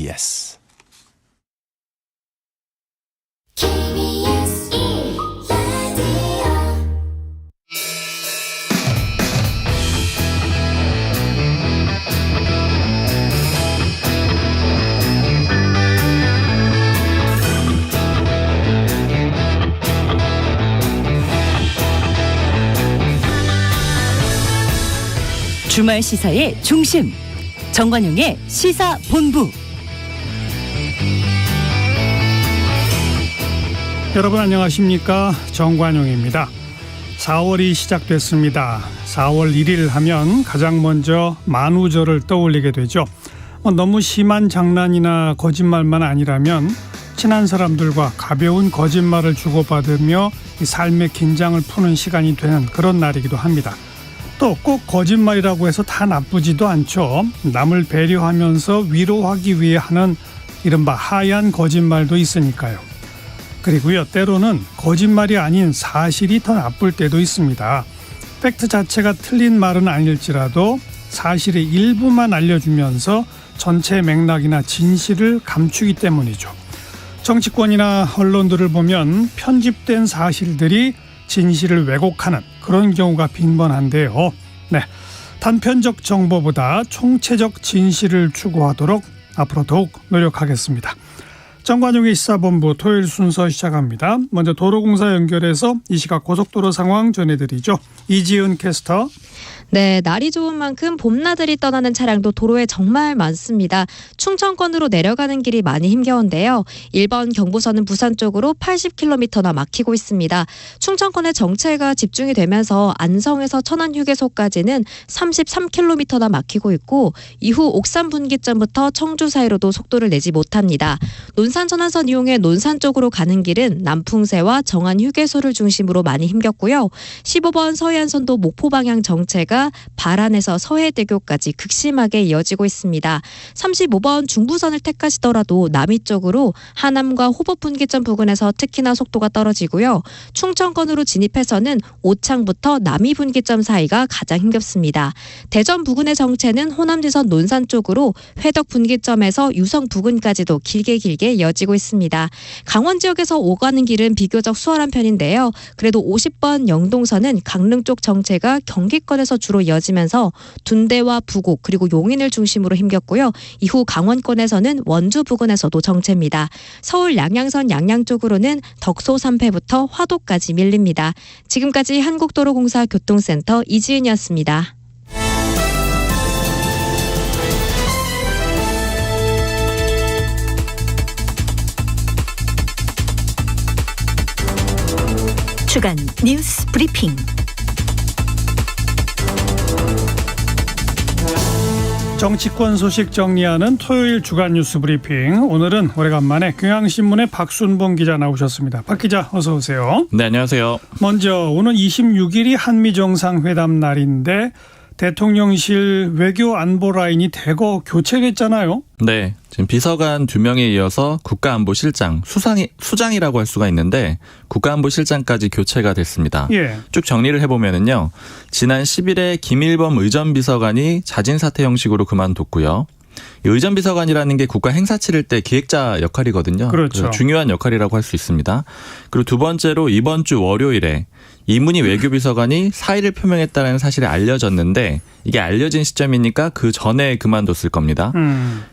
KBS KBS 1라디오 주말 시사의 중심, 정관용의 시사본부. 여러분 안녕하십니까? 정관용입니다. 4월이 시작됐습니다. 4월 1일 하면 가장 먼저 만우절을 떠올리게 되죠. 너무 심한 장난이나 거짓말만 아니라면 친한 사람들과 가벼운 거짓말을 주고받으며 이 삶의 긴장을 푸는 시간이 되는 그런 날이기도 합니다. 또 꼭 거짓말이라고 해서 다 나쁘지도 않죠. 남을 배려하면서 위로하기 위해 하는 이른바 하얀 거짓말도 있으니까요. 그리고요, 때로는 거짓말이 아닌 사실이 더 나쁠 때도 있습니다. 팩트 자체가 틀린 말은 아닐지라도 사실의 일부만 알려주면서 전체 맥락이나 진실을 감추기 때문이죠. 정치권이나 언론들을 보면 편집된 사실들이 진실을 왜곡하는 그런 경우가 빈번한데요. 네, 단편적 정보보다 총체적 진실을 추구하도록 앞으로 더욱 노력하겠습니다. 정관용의 시사본부 토요일 순서 시작합니다. 먼저 도로공사 연결해서 이 시각 고속도로 상황 전해드리죠. 이지은 캐스터. 네, 날이 좋은 만큼 봄나들이 떠나는 차량도 도로에 정말 많습니다. 충청권으로 내려가는 길이 많이 힘겨운데요. 1번 경부선은 부산 쪽으로 80km나 막히고 있습니다. 충청권의 정체가 집중이 되면서 안성에서 천안휴게소까지는 33km나 막히고 있고 이후 옥산 분기점부터 청주 사이로도 속도를 내지 못합니다. 논산 천안선 이용해 논산 쪽으로 가는 길은 남풍세와 정안휴게소를 중심으로 많이 힘겼고요. 15번 서해안선도 목포 방향 정체가 발안에서 서해대교까지 극심하게 이어지고 있습니다. 35번 중부선을 택하시더라도 남이 쪽으로 하남과 호법 분기점 부근에서 특히나 속도가 떨어지고요. 충청권으로 진입해서는 오창부터 남이 분기점 사이가 가장 힘겹습니다. 대전 부근의 정체는 호남지선 논산 쪽으로 회덕 분기점에서 유성 부근까지도 길게 이어지고 있습니다. 강원 지역에서 오가는 길은 비교적 수월한 편인데요. 그래도 50번 영동선은 강릉 쪽 정체가 경기권에서 주로 이어지면서 둔대와 부곡 그리고 용인을 중심으로 힘겼고요. 이후 강원권에서는 원주 부근에서도 정체입니다. 서울 양양선 양양 쪽으로는 덕소 3패부터 화도까지 밀립니다. 지금까지 한국도로공사 교통센터 이지은이었습니다. 주간 뉴스 브리핑. 정치권 소식 정리하는 토요일 주간 뉴스 브리핑. 오늘은 오래간만에 경향신문의 박순봉 기자 나오셨습니다. 박 기자 어서 오세요. 네, 안녕하세요. 먼저 오늘 26일이 한미정상회담 날인데 대통령실 외교안보 라인이 대거 교체됐잖아요. 네, 지금 비서관 2명에 이어서 국가안보실장, 수장이라고 할 수가 있는데 국가안보실장까지 교체가 됐습니다. 예. 쭉 정리를 해보면은요, 지난 10일에 김일범 의전비서관이 자진사퇴 형식으로 그만뒀고요. 이 의전비서관이라는 게 국가 행사 치를 때 기획자 역할이거든요. 그렇죠. 중요한 역할이라고 할 수 있습니다. 그리고 두 번째로 이번 주 월요일에 이문희 외교비서관이 사의를 표명했다는 사실이 알려졌는데 이게 알려진 시점이니까 그 전에 그만뒀을 겁니다.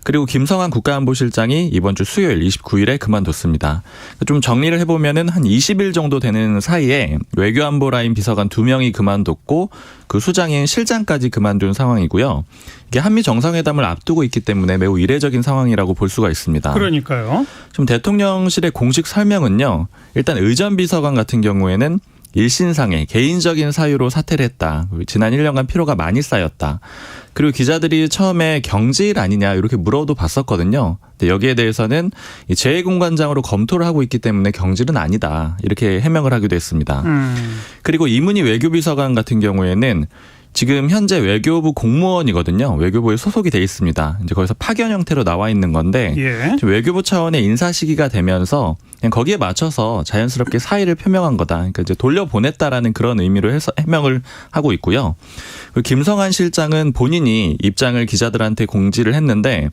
그리고 김성한 국가안보실장이 이번 주 수요일 29일에 그만뒀습니다. 좀 정리를 해보면은 한 20일 정도 되는 사이에 외교안보 라인 비서관 2명이 그만뒀고 그 수장인 실장까지 그만둔 상황이고요. 이게 한미 정상회담을 앞두고 있기 때문에 매우 이례적인 상황이라고 볼 수가 있습니다. 그러니까요. 지금 대통령실의 공식 설명은요. 일단 의전비서관 같은 경우에는 일신상의 개인적인 사유로 사퇴를 했다. 지난 1년간 피로가 많이 쌓였다. 그리고 기자들이 처음에 경질 아니냐 이렇게 물어도 봤었거든요. 근데 여기에 대해서는 재외공관장으로 검토를 하고 있기 때문에 경질은 아니다. 이렇게 해명을 하기도 했습니다. 그리고 이문희 외교비서관 같은 경우에는 지금 현재 외교부 공무원이거든요. 외교부에 소속이 돼 있습니다. 이제 거기서 파견 형태로 나와 있는 건데 지금 외교부 차원의 인사 시기가 되면서 그냥 거기에 맞춰서 자연스럽게 사의를 표명한 거다. 그러니까 이제 돌려보냈다라는 그런 의미로 해서 해명을 하고 있고요. 그리고 김성한 실장은 본인이 입장을 기자들한테 공지를 했는데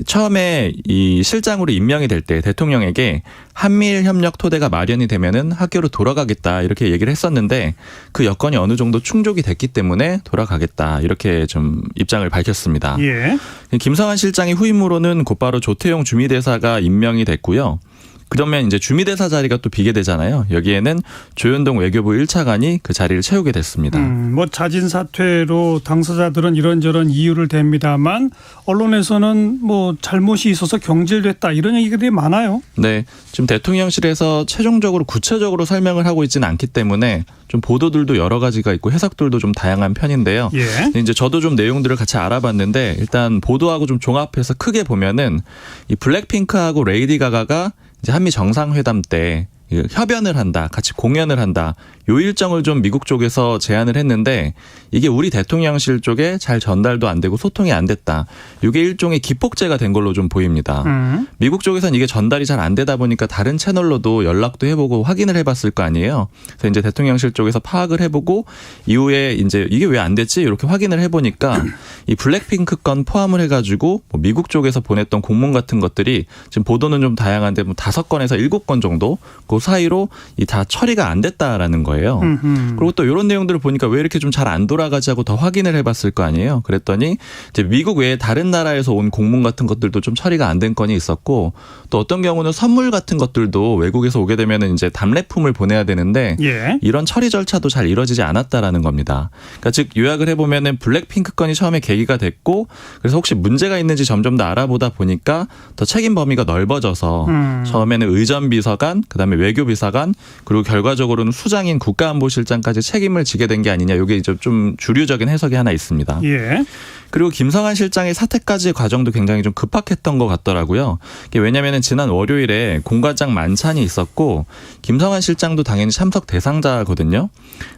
처음에 이 실장으로 임명이 될 때 대통령에게 한미일 협력 토대가 마련이 되면은 학교로 돌아가겠다 이렇게 얘기를 했었는데 그 여건이 어느 정도 충족이 됐기 때문에 돌아가겠다 이렇게 좀 입장을 밝혔습니다. 예. 김성한 실장의 후임으로는 곧바로 조태용 주미대사가 임명이 됐고요. 그러면 이제 주미대사 자리가 또 비게 되잖아요. 여기에는 조현동 외교부 1차관이 그 자리를 채우게 됐습니다. 뭐 자진 사퇴로 당사자들은 이런저런 이유를 댑니다만 언론에서는 뭐 잘못이 있어서 경질됐다 이런 얘기들이 많아요. 네, 지금 대통령실에서 최종적으로 구체적으로 설명을 하고 있지는 않기 때문에 좀 보도들도 여러 가지가 있고 해석들도 좀 다양한 편인데요. 예. 이제 저도 좀 내용들을 같이 알아봤는데 일단 보도하고 좀 종합해서 크게 보면은 이 블랙핑크하고 레이디 가가가 이제 한미 정상회담 때 협연을 한다, 같이 공연을 한다. 요 일정을 좀 미국 쪽에서 제안을 했는데 이게 우리 대통령실 쪽에 잘 전달도 안 되고 소통이 안 됐다. 이게 일종의 기폭제가 된 걸로 좀 보입니다. 미국 쪽에서는 이게 전달이 잘 안 되다 보니까 다른 채널로도 연락도 해보고 확인을 해봤을 거 아니에요. 그래서 이제 대통령실 쪽에서 파악을 해보고 이후에 이제 이게 왜 안 됐지 이렇게 확인을 해보니까 이 블랙핑크 건 포함을 해가지고 뭐 미국 쪽에서 보냈던 공문 같은 것들이 지금 보도는 좀 다양한데 뭐 5건에서 7건 정도 그 사이로 이 다 처리가 안 됐다라는 거예요. 그리고 또 이런 내용들을 보니까 왜 이렇게 좀 잘 안 돌아가지 하고 더 확인을 해봤을 거 아니에요. 그랬더니 이제 미국 외에 다른 나라에서 온 공문 같은 것들도 좀 처리가 안 된 건이 있었고 또 어떤 경우는 선물 같은 것들도 외국에서 오게 되면 이제 답례품을 보내야 되는데 예. 이런 처리 절차도 잘 이루어지지 않았다라는 겁니다. 그러니까 즉 요약을 해보면은 블랙핑크 건이 처음에 계기가 됐고 그래서 혹시 문제가 있는지 점점 더 알아보다 보니까 더 책임 범위가 넓어져서 처음에는 의전비서관, 그다음에 외교비서관 그리고 결과적으로는 수장인 국가안보실장까지 책임을 지게 된 게 아니냐. 이게 이제 좀 주류적인 해석이 하나 있습니다. 예. 그리고 김성한 실장의 사퇴까지의 과정도 굉장히 좀 급박했던 것 같더라고요. 왜냐하면 지난 월요일에 공과장 만찬이 있었고 김성한 실장도 당연히 참석 대상자거든요.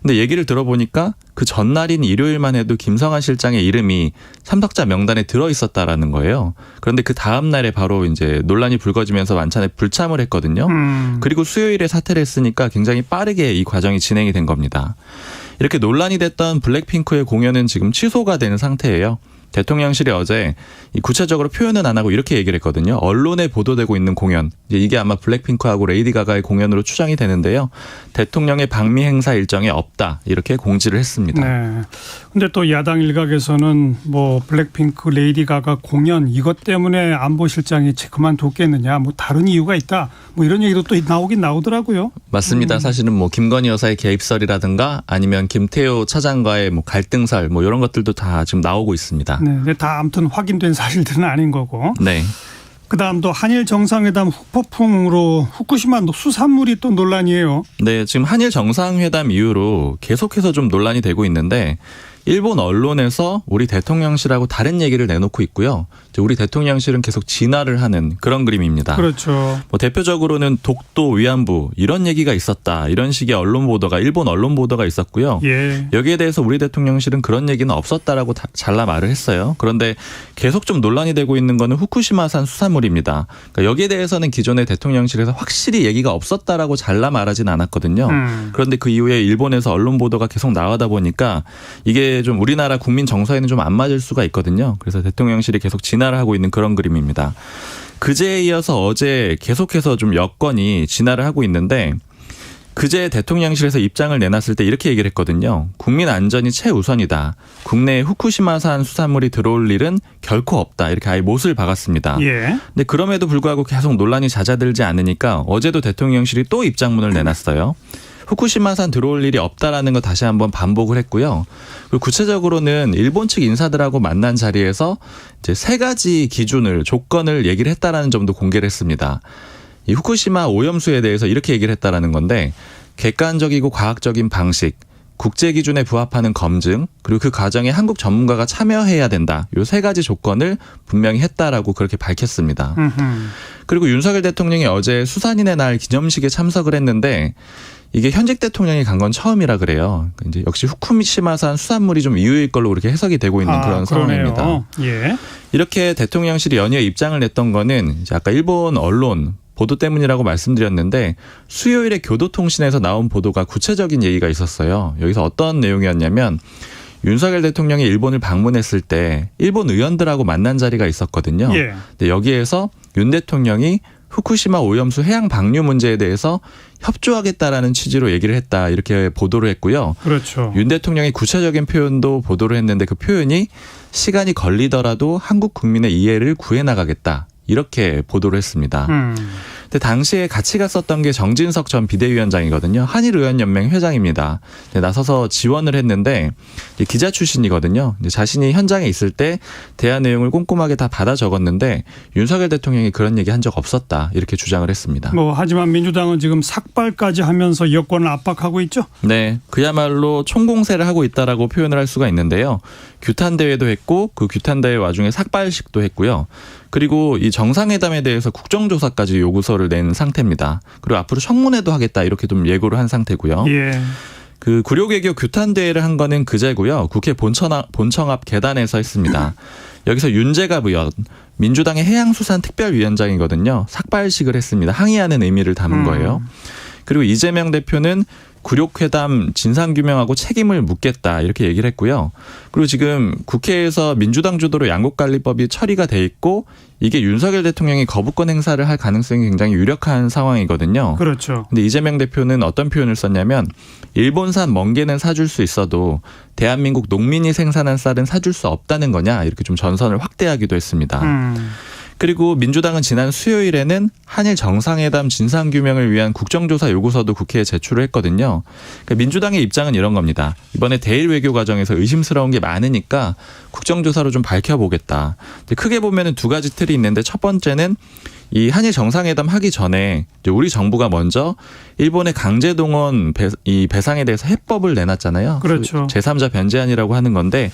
근데 얘기를 들어보니까 그 전날인 일요일만 해도 김성한 실장의 이름이 참석자 명단에 들어 있었다라는 거예요. 그런데 그 다음 날에 바로 이제 논란이 불거지면서 만찬에 불참을 했거든요. 그리고 수요일에 사퇴를 했으니까 굉장히 빠르게 이 과정이 진행이 된 겁니다. 이렇게 논란이 됐던 블랙핑크의 공연은 지금 취소가 된 상태예요. 대통령실이 어제 구체적으로 표현은 안 하고 이렇게 얘기를 했거든요. 언론에 보도되고 있는 공연, 이게 아마 블랙핑크하고 레이디 가가의 공연으로 추정이 되는데요. 대통령의 방미 행사 일정에 없다 이렇게 공지를 했습니다. 네. 근데 또 야당 일각에서는 뭐 블랙핑크, 레이디 가가 공연 이것 때문에 안보실장이 그만뒀겠느냐, 뭐 다른 이유가 있다, 뭐 이런 얘기도 또 나오긴 나오더라고요. 맞습니다. 사실은 뭐 김건희 여사의 개입설이라든가 아니면 김태호 차장과의 뭐 갈등설 뭐 이런 것들도 다 지금 나오고 있습니다. 네, 근데 다 아무튼 확인된 사실들은 아닌 거고. 네. 그다음 또 한일 정상회담 후폭풍으로 후쿠시마 수산물이 또 논란이에요. 네, 지금 한일 정상회담 이후로 계속해서 좀 논란이 되고 있는데 일본 언론에서 우리 대통령실하고 다른 얘기를 내놓고 있고요. 우리 대통령실은 계속 진화를 하는 그런 그림입니다. 그렇죠. 뭐 대표적으로는 독도 위안부 이런 얘기가 있었다. 이런 식의 언론 보도가 일본 언론 보도가 있었고요. 예. 여기에 대해서 우리 대통령실은 그런 얘기는 없었다라고 잘라 말을 했어요. 그런데 계속 좀 논란이 되고 있는 거는 후쿠시마산 수산물입니다. 그러니까 여기에 대해서는 기존의 대통령실에서 확실히 얘기가 없었다라고 잘라 말하진 않았거든요. 그런데 그 이후에 일본에서 언론 보도가 계속 나오다 보니까 이게 좀 우리나라 국민 정서에는 좀 안 맞을 수가 있거든요. 그래서 대통령실이 계속 진화를 하고 있는 그런 그림입니다. 그제에 이어서 어제 계속해서 좀 여건이 진화를 하고 있는데 그제 대통령실에서 입장을 내놨을 때 이렇게 얘기를 했거든요. 국민 안전이 최우선이다. 국내에 후쿠시마산 수산물이 들어올 일은 결코 없다. 이렇게 아예 못을 박았습니다. 예. 근데 그럼에도 불구하고 계속 논란이 잦아들지 않으니까 어제도 대통령실이 또 입장문을 내놨어요. 후쿠시마산 들어올 일이 없다라는 거 다시 한번 반복을 했고요. 그리고 구체적으로는 일본 측 인사들하고 만난 자리에서 이제 3가지 기준을 조건을 얘기를 했다라는 점도 공개를 했습니다. 이 후쿠시마 오염수에 대해서 이렇게 얘기를 했다라는 건데 객관적이고 과학적인 방식, 국제 기준에 부합하는 검증, 그리고 그 과정에 한국 전문가가 참여해야 된다. 이 3가지 조건을 분명히 했다라고 그렇게 밝혔습니다. 그리고 윤석열 대통령이 어제 수산인의 날 기념식에 참석을 했는데 이게 현직 대통령이 간 건 처음이라 그래요. 이제 역시 후쿠시마산 수산물이 좀 이유일 걸로 그렇게 해석이 되고 있는 그런 상황입니다. 예. 이렇게 대통령실이 연이어 입장을 냈던 거는 이제 아까 일본 언론 보도 때문이라고 말씀드렸는데 수요일에 교도통신에서 나온 보도가 구체적인 얘기가 있었어요. 여기서 어떤 내용이었냐면 윤석열 대통령이 일본을 방문했을 때 일본 의원들하고 만난 자리가 있었거든요. 예. 근데 여기에서 윤 대통령이 후쿠시마 오염수 해양 방류 문제에 대해서 협조하겠다라는 취지로 얘기를 했다 이렇게 보도를 했고요. 그렇죠. 윤 대통령이 구체적인 표현도 보도를 했는데 그 표현이 시간이 걸리더라도 한국 국민의 이해를 구해 나가겠다 이렇게 보도를 했습니다. 근데 당시에 같이 갔었던 게 정진석 전 비대위원장이거든요. 한일의원연맹 회장입니다. 나서서 지원을 했는데 기자 출신이거든요. 자신이 현장에 있을 때 대화 내용을 꼼꼼하게 다 받아 적었는데 윤석열 대통령이 그런 얘기 한 적 없었다 이렇게 주장을 했습니다. 하지만 민주당은 지금 삭발까지 하면서 여권을 압박하고 있죠. 네, 그야말로 총공세를 하고 있다라고 표현을 할 수가 있는데요. 규탄 대회도 했고 그 규탄 대회 와중에 삭발식도 했고요. 그리고 이 정상회담에 대해서 국정조사까지 요구서를 낸 상태입니다. 그리고 앞으로 청문회도 하겠다 이렇게 좀 예고를 한 상태고요. 예. 그 구룡외교 규탄 대회를 한 거는 그제고요. 국회 본청 앞 계단에서 했습니다. 여기서 윤재갑 의원, 민주당의 해양수산특별위원장이거든요. 삭발식을 했습니다. 항의하는 의미를 담은 거예요. 그리고 이재명 대표는 굴욕회담 진상규명하고 책임을 묻겠다 이렇게 얘기를 했고요. 그리고 지금 국회에서 민주당 주도로 양국관리법이 처리가 돼 있고 이게 윤석열 대통령이 거부권 행사를 할 가능성이 굉장히 유력한 상황이거든요. 그렇죠. 근데 이재명 대표는 어떤 표현을 썼냐면 일본산 멍게는 사줄 수 있어도 대한민국 농민이 생산한 쌀은 사줄 수 없다는 거냐 이렇게 좀 전선을 확대하기도 했습니다. 그리고 민주당은 지난 수요일에는 한일 정상회담 진상규명을 위한 국정조사 요구서도 국회에 제출을 했거든요. 그러니까 민주당의 입장은 이런 겁니다. 이번에 대일 외교 과정에서 의심스러운 게 많으니까 국정조사로 좀 밝혀보겠다. 크게 보면은 두 가지 틀이 있는데 첫 번째는 이 한일 정상회담 하기 전에 우리 정부가 먼저 일본의 강제동원 배상에 대해서 해법을 내놨잖아요. 그렇죠. 제3자 변제안이라고 하는 건데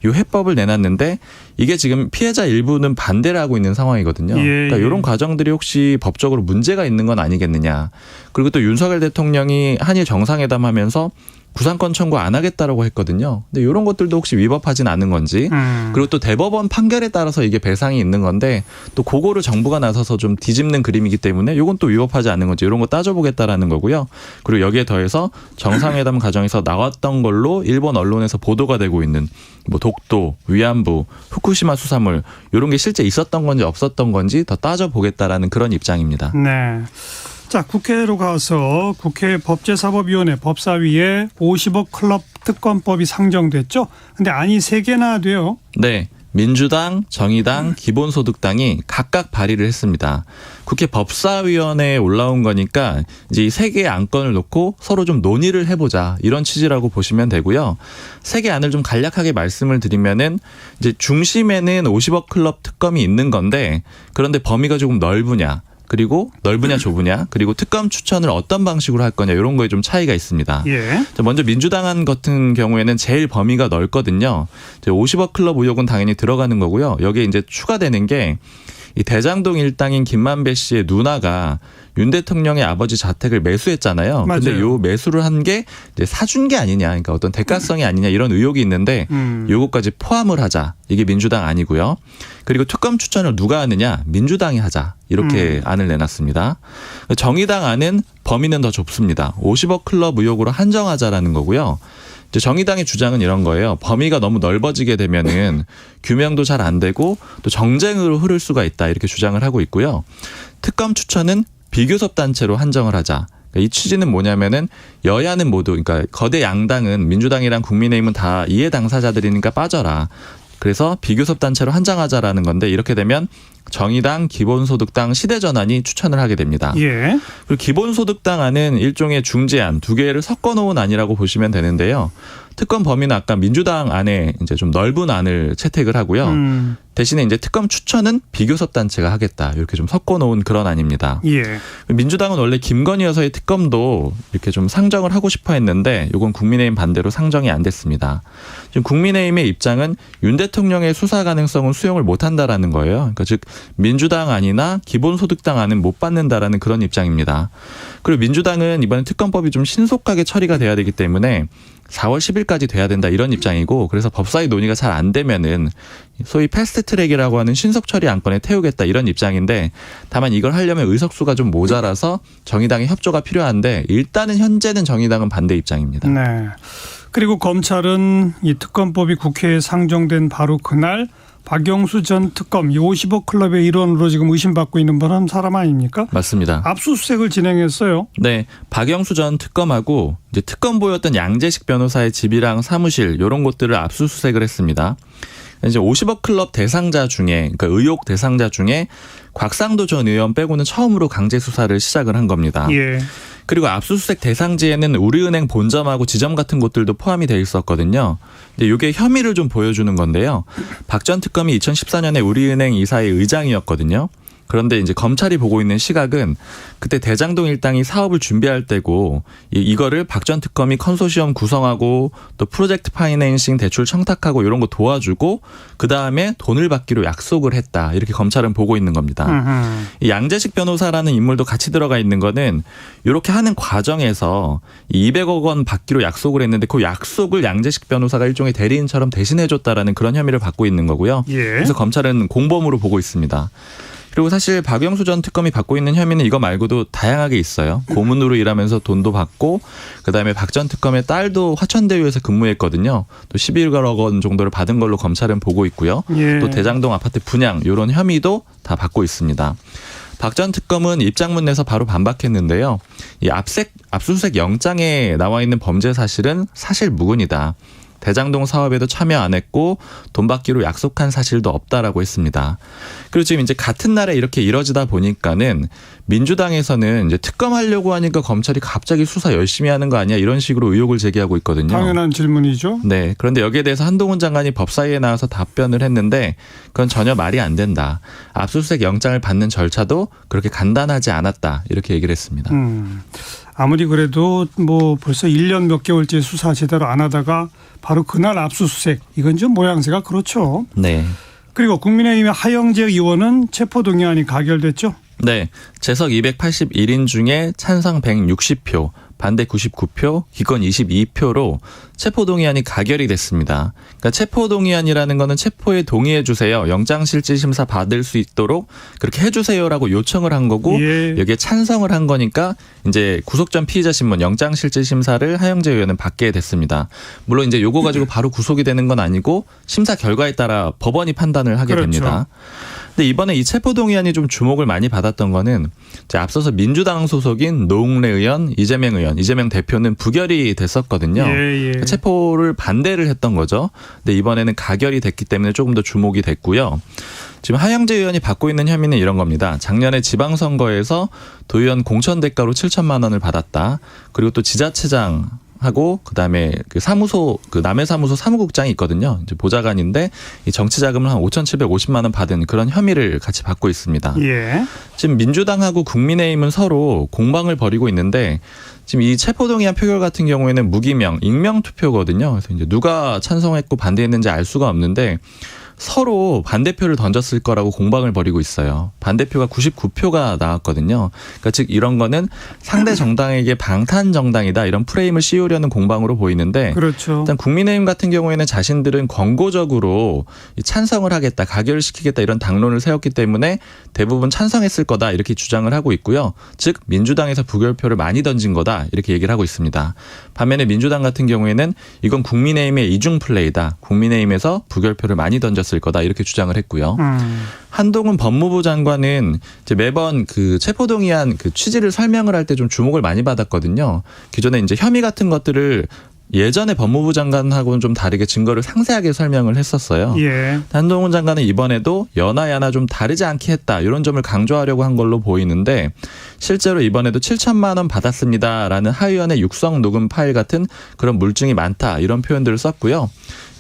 이 해법을 내놨는데 이게 지금 피해자 일부는 반대를 하고 있는 상황이거든요. 예, 그러니까 이런 과정들이 혹시 법적으로 문제가 있는 건 아니겠느냐. 그리고 또 윤석열 대통령이 한일 정상회담 하면서 구상권 청구 안 하겠다라고 했거든요. 근데 이런 것들도 혹시 위법하진 않은 건지 그리고 또 대법원 판결에 따라서 이게 배상이 있는 건데 또 그거를 정부가 나서서 좀 뒤집는 그림이기 때문에 이건 또 위법하지 않는 건지 이런 거 따져보겠다라는 거고요. 그리고 여기에 더해서 정상회담 과정에서 나왔던 걸로 일본 언론에서 보도가 되고 있는 독도, 위안부, 후쿠시마 수산물 이런 게 실제 있었던 건지 없었던 건지 더 따져보겠다라는 그런 입장입니다. 네. 자, 국회로 가서 국회 법제사법위원회 법사위에 50억 클럽 특검법이 상정됐죠. 근데 안이 3개나 돼요. 네. 민주당, 정의당, 기본소득당이 각각 발의를 했습니다. 국회 법사위원회에 올라온 거니까 이제 이 3개의 안건을 놓고 서로 좀 논의를 해보자 이런 취지라고 보시면 되고요. 3개 안을 좀 간략하게 말씀을 드리면은 이제 중심에는 50억 클럽 특검이 있는 건데 그런데 범위가 조금 넓으냐. 그리고 넓으냐 좁으냐 그리고 특검 추천을 어떤 방식으로 할 거냐 이런 거에 좀 차이가 있습니다. 예. 먼저 민주당 같은 경우에는 제일 범위가 넓거든요. 50억 클럽 의혹은 당연히 들어가는 거고요. 여기에 이제 추가되는 게 이 대장동 일당인 김만배 씨의 누나가 윤 대통령의 아버지 자택을 매수했잖아요. 근데 요 매수를 한 게 이제 사준 게 아니냐, 그러니까 어떤 대가성이 아니냐 이런 의혹이 있는데 요거까지 포함을 하자. 이게 민주당 아니고요. 그리고 특검 추천을 누가 하느냐, 민주당이 하자. 이렇게 안을 내놨습니다. 정의당 안은 범위는 더 좁습니다. 50억 클럽 의혹으로 한정하자라는 거고요. 이제 정의당의 주장은 이런 거예요. 범위가 너무 넓어지게 되면은 규명도 잘 안 되고 또 정쟁으로 흐를 수가 있다 이렇게 주장을 하고 있고요. 특검 추천은 비교섭 단체로 한정을 하자. 그러니까 이 취지는 뭐냐면은 여야는 모두 그러니까 거대 양당은 민주당이랑 국민의힘은 다 이해 당사자들이니까 빠져라. 그래서 비교섭 단체로 한정하자라는 건데 이렇게 되면 정의당, 기본소득당, 시대전환이 추천을 하게 됩니다. 예. 그리고 기본소득당 안은 일종의 중재안 2개를 섞어놓은 안이라고 보시면 되는데요. 특검 범위는 아까 민주당 안에 이제 좀 넓은 안을 채택을 하고요. 대신에 이제 특검 추천은 비교섭 단체가 하겠다. 이렇게 좀 섞어놓은 그런 안입니다. 예. 민주당은 원래 김건희 여사의 특검도 이렇게 좀 상정을 하고 싶어 했는데 이건 국민의힘 반대로 상정이 안 됐습니다. 지금 국민의힘의 입장은 윤 대통령의 수사 가능성은 수용을 못한다라는 거예요. 그러니까 즉 민주당 안이나 기본소득당 안은 못 받는다라는 그런 입장입니다. 그리고 민주당은 이번에 특검법이 좀 신속하게 처리가 돼야 되기 때문에 4월 10일까지 돼야 된다 이런 입장이고 그래서 법사위 논의가 잘 안 되면은 소위 패스트트랙이라고 하는 신속 처리 안건에 태우겠다 이런 입장인데 다만 이걸 하려면 의석수가 좀 모자라서 정의당의 협조가 필요한데 일단은 현재는 정의당은 반대 입장입니다. 네. 그리고 검찰은 이 특검법이 국회에 상정된 바로 그날 박영수 전 특검 50억 클럽의 일원으로 지금 의심받고 있는 분 한 사람 아닙니까? 맞습니다. 압수수색을 진행했어요. 네, 박영수 전 특검하고 이제 특검보였던 양재식 변호사의 집이랑 사무실 이런 곳들을 압수수색을 했습니다. 이제 50억 클럽 대상자 중에, 그러니까 의혹 대상자 중에 곽상도 전 의원 빼고는 처음으로 강제 수사를 시작을 한 겁니다. 예. 그리고 압수수색 대상지에는 우리은행 본점하고 지점 같은 곳들도 포함이 돼 있었거든요. 근데 이게 혐의를 좀 보여주는 건데요. 박 전 특검이 2014년에 우리은행 이사의 의장이었거든요. 그런데 이제 검찰이 보고 있는 시각은 그때 대장동 일당이 사업을 준비할 때고 이거를 박 전 특검이 컨소시엄 구성하고 또 프로젝트 파이낸싱 대출 청탁하고 이런 거 도와주고 그다음에 돈을 받기로 약속을 했다. 이렇게 검찰은 보고 있는 겁니다. 이 양재식 변호사라는 인물도 같이 들어가 있는 거는 이렇게 하는 과정에서 200억 원 받기로 약속을 했는데 그 약속을 양재식 변호사가 일종의 대리인처럼 대신해 줬다라는 그런 혐의를 받고 있는 거고요. 예. 그래서 검찰은 공범으로 보고 있습니다. 그리고 사실 박영수 전 특검이 받고 있는 혐의는 이거 말고도 다양하게 있어요. 고문으로 일하면서 돈도 받고 그다음에 박 전 특검의 딸도 화천대유에서 근무했거든요. 또 11억 원 정도를 받은 걸로 검찰은 보고 있고요. 예. 또 대장동 아파트 분양 이런 혐의도 다 받고 있습니다. 박 전 특검은 입장문 내서 바로 반박했는데요. 이 압수수색 영장에 나와 있는 범죄 사실은 사실 무근이다. 대장동 사업에도 참여 안 했고 돈 받기로 약속한 사실도 없다라고 했습니다. 그리고 지금 이제 같은 날에 이렇게 이뤄지다 보니까는 민주당에서는 이제 특검하려고 하니까 검찰이 갑자기 수사 열심히 하는 거 아니야 이런 식으로 의혹을 제기하고 있거든요. 당연한 질문이죠. 네. 그런데 여기에 대해서 한동훈 장관이 법사위에 나와서 답변을 했는데 그건 전혀 말이 안 된다. 압수수색 영장을 받는 절차도 그렇게 간단하지 않았다. 이렇게 얘기를 했습니다. 아무리 그래도 뭐 벌써 1년 몇 개월째 수사 제대로 안 하다가 바로 그날 압수수색 이건 좀 모양새가 그렇죠. 네. 그리고 국민의힘의 하영재 의원은 체포동의안이 가결됐죠. 네. 재석 281인 중에 찬성 160표, 반대 99표, 기권 22표로 체포동의안이 가결이 됐습니다. 그러니까 체포동의안이라는 거는 체포에 동의해 주세요. 영장실질심사 받을 수 있도록 그렇게 해주세요라고 요청을 한 거고 예. 여기에 찬성을 한 거니까 이제 구속 전 피의자 신문 영장실질심사를 하영재 의원은 받게 됐습니다. 물론 이제 요거 가지고 바로 구속이 되는 건 아니고 심사 결과에 따라 법원이 판단을 하게 그렇죠. 됩니다. 근데 이번에 이 체포동의안이 좀 주목을 많이 받았던 거는 이제 앞서서 민주당 소속인 노웅래 의원, 이재명 대표는 부결이 됐었거든요. 예. 체포를 반대를 했던 거죠. 근데 이번에는 가결이 됐기 때문에 조금 더 주목이 됐고요. 지금 하영재 의원이 받고 있는 혐의는 이런 겁니다. 작년에 지방선거에서 도의원 공천 대가로 7천만 원을 받았다. 그리고 또 지자체장 하고 그다음에 그 사무소 그 남해 사무소 사무국장이 있거든요. 이제 보좌관인데 이 정치 자금을 한 5,750만 원 받은 그런 혐의를 같이 받고 있습니다. 예. 지금 민주당하고 국민의힘은 서로 공방을 벌이고 있는데 지금 이 체포동의안 표결 같은 경우에는 무기명, 익명 투표거든요. 그래서 이제 누가 찬성했고 반대했는지 알 수가 없는데 서로 반대표를 던졌을 거라고 공방을 벌이고 있어요. 반대표가 99표가 나왔거든요. 그러니까 즉 이런 거는 상대 정당에게 방탄 정당이다 이런 프레임을 씌우려는 공방으로 보이는데 그렇죠. 일단 국민의힘 같은 경우에는 자신들은 권고적으로 찬성을 하겠다, 가결시키겠다 이런 당론을 세웠기 때문에 대부분 찬성했을 거다 이렇게 주장을 하고 있고요. 즉 민주당에서 부결표를 많이 던진 거다 이렇게 얘기를 하고 있습니다. 반면에 민주당 같은 경우에는 이건 국민의힘의 이중 플레이다. 국민의힘에서 부결표를 많이 던졌을 거다 이렇게 주장을 했고요. 한동훈 법무부 장관은 이제 매번 그 체포동의안 그 취지를 설명을 할 때 좀 주목을 많이 받았거든요. 기존에 이제 혐의 같은 것들을 예전에 법무부 장관하고는 좀 다르게 증거를 상세하게 설명을 했었어요. 예. 한동훈 장관은 이번에도 여나 좀 다르지 않게 했다. 이런 점을 강조하려고 한 걸로 보이는데 실제로 이번에도 7천만 원 받았습니다라는 하 의원의 육성 녹음 파일 같은 그런 물증이 많다. 이런 표현들을 썼고요.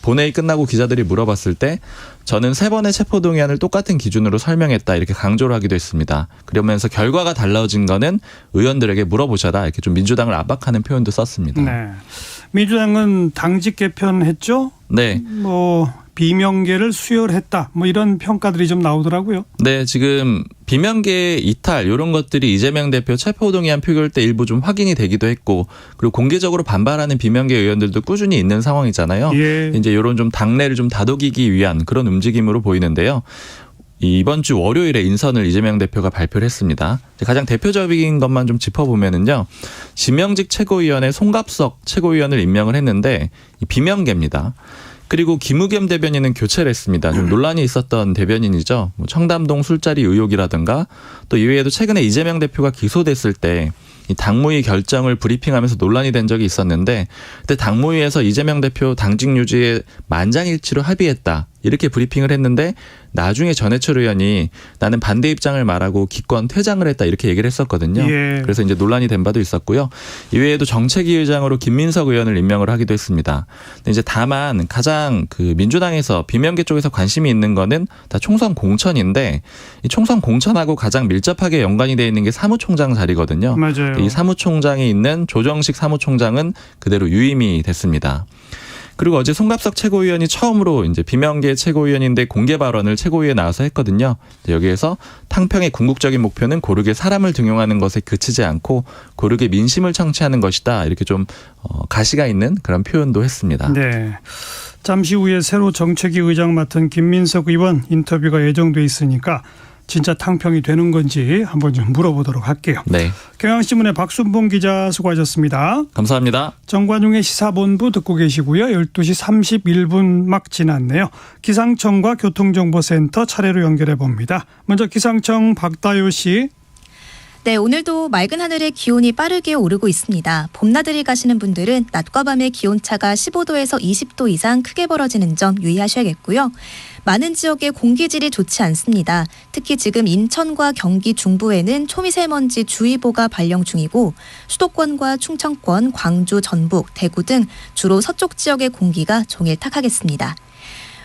본회의 끝나고 기자들이 물어봤을 때 저는 3번의 체포동의안을 똑같은 기준으로 설명했다 이렇게 강조를 하기도 했습니다. 그러면서 결과가 달라진 거는 의원들에게 물어보셔라 이렇게 좀 민주당을 압박하는 표현도 썼습니다. 네. 민주당은 당직 개편했죠? 네. 뭐 비명계를 수혈했다. 뭐 이런 평가들이 좀 나오더라고요. 네, 지금 비명계 이탈 이런 것들이 이재명 대표 체포동의안 표결 때 일부 좀 확인이 되기도 했고 그리고 공개적으로 반발하는 비명계 의원들도 꾸준히 있는 상황이잖아요. 예. 이제 이런 좀 당내를 좀 다독이기 위한 그런 움직임으로 보이는데요. 이번 주 월요일에 인선을 이재명 대표가 발표를 했습니다. 가장 대표적인 것만 좀 짚어보면은요. 지명직 최고위원회 송갑석 최고위원을 임명을 했는데 비명계입니다. 그리고 김우겸 대변인은 교체를 했습니다. 좀 논란이 있었던 대변인이죠. 청담동 술자리 의혹이라든가 또 이외에도 최근에 이재명 대표가 기소됐을 때 이 당무위 결정을 브리핑하면서 논란이 된 적이 있었는데 그때 당무위에서 이재명 대표 당직 유지에 만장일치로 합의했다. 이렇게 브리핑을 했는데 나중에 전해철 의원이 나는 반대 입장을 말하고 기권 퇴장을 했다 이렇게 얘기를 했었거든요. 예. 그래서 이제 논란이 된 바도 있었고요. 이외에도 정책위 의장으로 김민석 의원을 임명을 하기도 했습니다. 근데 이제 다만 가장 그 민주당에서 비명계 쪽에서 관심이 있는 거는 다 총선 공천인데 이 총선 공천하고 가장 밀접하게 연관이 되어 있는 게 사무총장 자리거든요. 맞아요. 이 사무총장이 있는 조정식 사무총장은 그대로 유임이 됐습니다. 그리고 어제 송갑석 최고위원이 처음으로 이제 비명계 최고위원인데 공개 발언을 최고위에 나와서 했거든요. 여기에서 탕평의 궁극적인 목표는 고르게 사람을 등용하는 것에 그치지 않고 고르게 민심을 청취하는 것이다. 이렇게 좀 가시가 있는 그런 표현도 했습니다. 네. 잠시 후에 새로 정책위 의장 맡은 김민석 의원 인터뷰가 예정돼 있으니까 진짜 탕평이 되는 건지 한번 좀 물어보도록 할게요. 네. 경향신문의 박순봉 기자 수고하셨습니다. 감사합니다. 정관용의 시사본부 듣고 계시고요. 12시 31분 막 지났네요. 기상청과 교통정보센터 차례로 연결해 봅니다. 먼저 기상청 박다요 씨. 네, 오늘도 맑은 하늘에 기온이 빠르게 오르고 있습니다. 봄나들이 가시는 분들은 낮과 밤의 기온차가 15도에서 20도 이상 크게 벌어지는 점 유의하셔야겠고요. 많은 지역의 공기질이 좋지 않습니다. 특히 지금 인천과 경기 중부에는 초미세먼지 주의보가 발령 중이고 수도권과 충청권, 광주, 전북, 대구 등 주로 서쪽 지역의 공기가 종일 탁하겠습니다.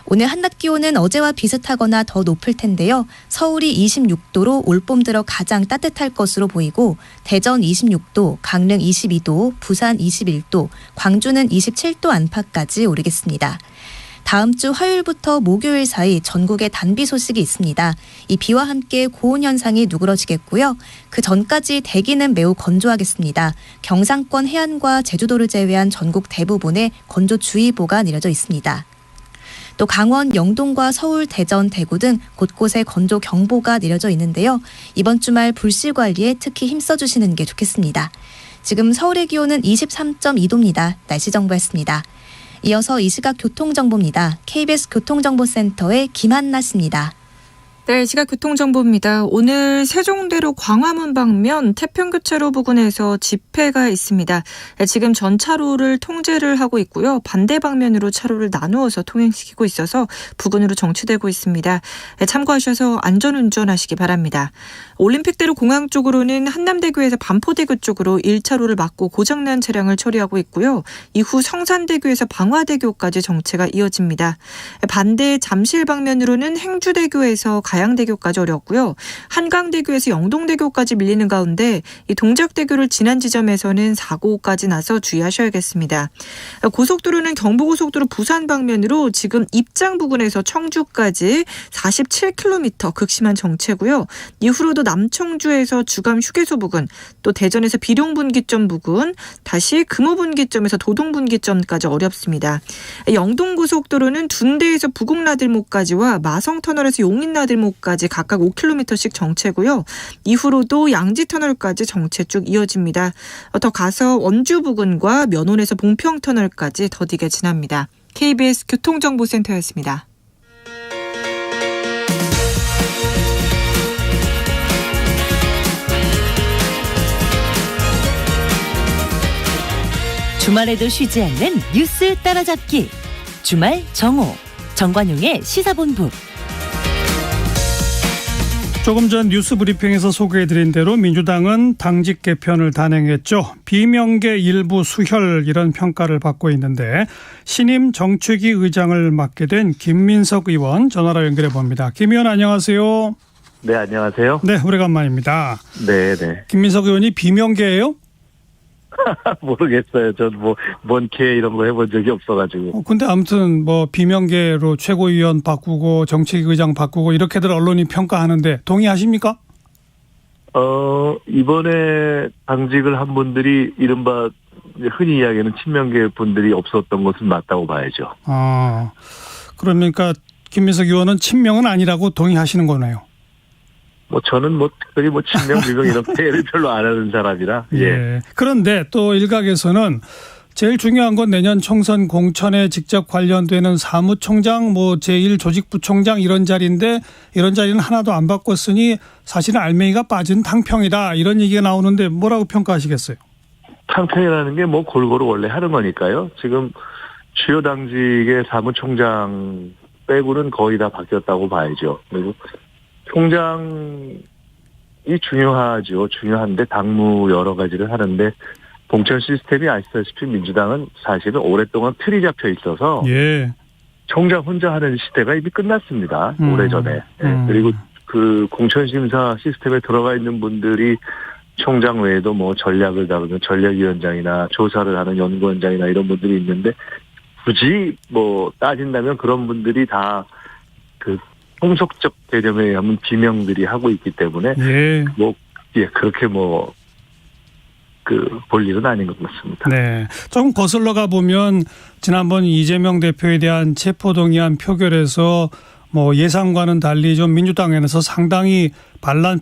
오늘 한낮 기온은 어제와 비슷하거나 더 높을 텐데요. 서울이 26도로 올봄 들어 가장 따뜻할 것으로 보이고 대전 26도, 강릉 22도, 부산 21도, 광주는 27도 안팎까지 오르겠습니다. 다음 주 화요일부터 목요일 사이 전국에 단비 소식이 있습니다. 이 비와 함께 고온 현상이 누그러지겠고요. 그 전까지 대기는 매우 건조하겠습니다. 경상권 해안과 제주도를 제외한 전국 대부분에 건조주의보가 내려져 있습니다. 또 강원, 영동과 서울, 대전, 대구 등 곳곳에 건조 경보가 내려져 있는데요. 이번 주말 불씨 관리에 특히 힘써주시는 게 좋겠습니다. 지금 서울의 기온은 23.2도입니다. 날씨 정보였습니다. 이어서 이 시각 교통정보입니다. KBS 교통정보센터의 김한나 씨입니다. 네, 시각 교통정보입니다. 오늘 세종대로 광화문 방면 태평교차로 부근에서 집회가 있습니다. 지금 전 차로를 통제를 하고 있고요. 반대 방면으로 차로를 나누어서 통행시키고 있어서 부근으로 정체되고 있습니다. 참고하셔서 안전운전하시기 바랍니다. 올림픽대로 공항 쪽으로는 한남대교에서 반포대교 쪽으로 1차로를 막고 고장난 차량을 처리하고 있고요. 이후 성산대교에서 방화대교까지 정체가 이어집니다. 반대 잠실 방면으로는 행주대교에서 가양대교까지 어렵고요. 한강대교에서 영동대교까지 밀리는 가운데 이 동작대교를 지난 지점에서는 사고까지 나서 주의하셔야겠습니다. 고속도로는 경부고속도로 부산 방면으로 지금 입장 부근에서 청주까지 47km 극심한 정체고요. 이후로도 남청주에서 주감 휴게소 부근, 또 대전에서 비룡분기점 부근, 다시 금호분기점에서 도동분기점까지 어렵습니다. 영동고속도로는 둔대에서 부곡나들목까지와 마성터널에서 용인나들목까지 각각 5km씩 정체고요. 이후로도 양지터널까지 정체 쭉 이어집니다. 더 가서 원주 부근과 면원에서 봉평터널까지 더디게 지납니다. KBS 교통정보센터였습니다. 주말에도 쉬지 않는 뉴스 따라잡기. 주말 정오. 정관용의 시사본부. 조금 전 뉴스 브리핑에서 소개해드린 대로 민주당은 당직 개편을 단행했죠. 비명계 일부 수혈 이런 평가를 받고 있는데 신임 정책위 의장을 맡게 된 김민석 의원 전화로 연결해 봅니다. 김 의원 안녕하세요. 네, 안녕하세요. 네, 오래간만입니다. 네, 네. 김민석 의원이 비명계예요? 모르겠어요. 전 뭔 개 이런 거 해본 적이 없어가지고. 근데 아무튼 비명계로 최고위원 바꾸고 정책위 의장 바꾸고 이렇게들 언론이 평가하는데 동의하십니까? 이번에 당직을 한 분들이 이른바 흔히 이야기하는 친명계 분들이 없었던 것은 맞다고 봐야죠. 그러니까 김민석 의원은 친명은 아니라고 동의하시는 거네요. 뭐 저는 뭐 특별히 뭐 친명 비명 이런 회를 별로 안 하는 사람이라. 예. 그런데 또 일각에서는 제일 중요한 건 내년 총선 공천에 직접 관련되는 사무총장, 뭐 제1조직부총장 이런 자리인데 이런 자리는 하나도 안 바꿨으니 사실은 알맹이가 빠진 탕평이다 이런 얘기가 나오는데 뭐라고 평가하시겠어요? 탕평이라는 게 뭐 골고루 원래 하는 거니까요. 지금 주요 당직의 사무총장 빼고는 거의 다 바뀌었다고 봐야죠. 그리고 총장이 중요하죠. 중요한데 당무 여러 가지를 하는데 공천 시스템이 아시다시피 민주당은 사실은 오랫동안 틀이 잡혀 있어서 예. 총장 혼자 하는 시대가 이미 끝났습니다. 오래전에. 그리고 그 공천심사 시스템에 들어가 있는 분들이 총장 외에도 뭐 전략을 다루는 전략위원장이나 조사를 하는 연구원장이나 이런 분들이 있는데 굳이 뭐 따진다면 그런 분들이 다 그 통속적 개념에 의하면 비명들이 하고 있기 때문에 예. 그렇게 볼 일은 아닌 것 같습니다. 네. 조금 거슬러 가 보면 지난번 이재명 대표에 대한 체포동의안 표결에서 뭐 예상과는 달리 좀 민주당에서 상당히